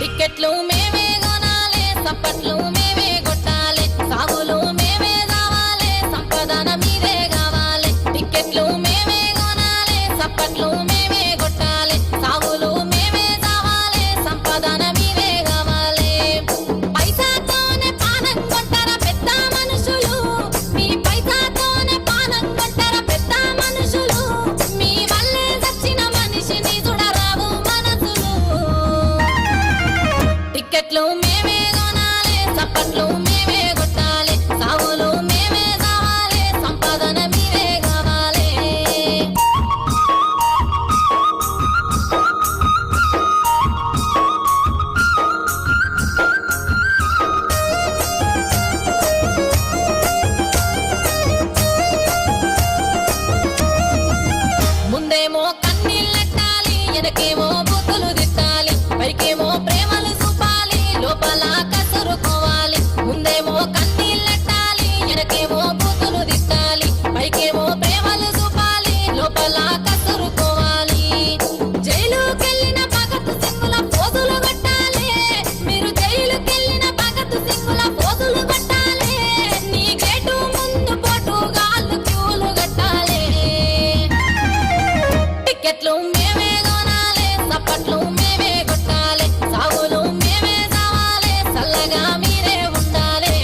టికెట్లు మేమే కొనాలి, సప్పట్లు మేమే కొట్టాలి, సాగులు మేమే కావాలి, సంపదన మీరే కావాలి. టికెట్లు మేమే కొనాలి, సప్పట్లు మేమే కొట్టాలి, సాగులు మేమే కావాలి, సంపదన మీరే కావాలి. పైసాతోనే పానం కొంటారా పెద్ద మనుషులు, మీ పైసాతోనే పానం కొంటారా పెద్ద మనుషులు. మీ వల్లే చచ్చిన మనిషిని చూడరావు మనసులు. టికెట్లు మేమే కొనాలి, సప్పట్లు మేమే కొట్టాలి, సాగులు మేమే కావాలి, సంపాదన మీరే కావాలి. ముందేమో కన్నీళ్ళెట్టాలి, వెనకేమో బూతులు తిట్టాలి, పైకేమో ప్రేమలు చూపాలి, లోపల కసురుకోవాలి. ముందేమో కన్నీళ్ళెట్టాలి, వెనకేమో బూతులు తిట్టాలి, పైకేమో ప్రేమలు చూపాలి, లోపల కసురుకోవాలి. జైలుకెళ్ళిన భగత్ సింగుల పోజులు కొట్టాలి, మీరు జైలుకెళ్ళిన భగత్ సింగుల పోజులు కొట్టాలి. నీ గేటు ముందు పోటుగాళ్ళు క్యూలు కట్టాలి. టికెట్లు మేమే కొనాలి, సప్పట్లు మేమే కొట్టాలి, సాగులు మేమే కావాలి, చల్లగా మీరే ఉండాలి.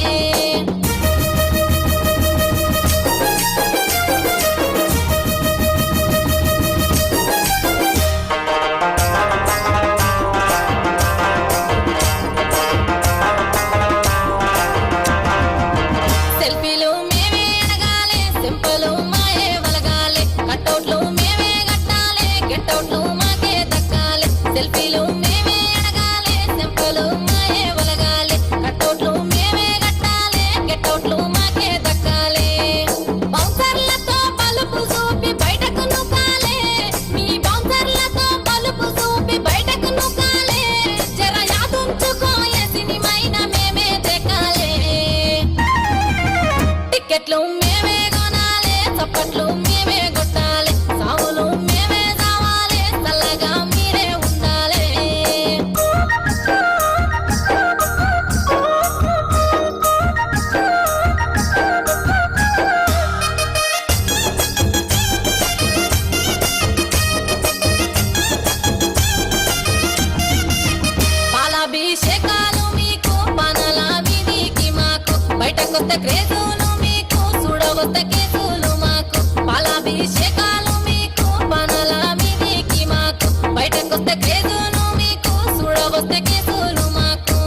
సెల్ఫీలు మేమే అడగాలి, సింపులు మాయే వలగాలి, కట్టౌట్లు మేమే కట్టాలి, గెట్టౌట్లు మాకే దక్కాలి. సెల్ఫీలు మేమే అడగాలి, సింపులు మాయే వలగాలి, కట్టౌట్లు మేమే కట్టాలి, గెట్టౌట్లు మాకే దక్కాలి. బౌన్సర్లతో బలుపు చూపి బయటకు నుకాలి, మీ బౌన్సర్లతో బలుపు చూపి బయటకు నుకాలి. జర యాదుంచుకో సినిమైన మేమే తెకాలి. టికెట్లు మేమే కొనాలి, చప్పట్లు మేమే కొట్టాలి, సాగులు మేమే కావాలి, చల్లగా మీరే ఉండాలి. పాలాభిషేకాలు మీకు, పనల విధికి మాకు, బయటకొత్త క్రేజులు మీకు, చూడవొత్త కేసులు మాకు. పాలాభిషేకాలు మీకు, పనల విధికి మాకు, బయటకొత్త క్రేజులు మీకు, చూడవొత్త కేసులు మాకు.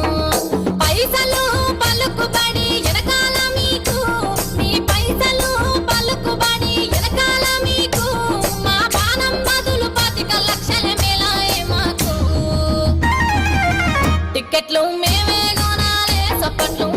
పైసలు పలుకుబడి వెనకాల మీకు, మీ పైసలు పలుకుబడి వెనకాల మీకు, మా బాణం బదులు 25 లక్షల మేలాయే మాకు. టికెట్లు మేమే కొనాలి, సప్పట్లు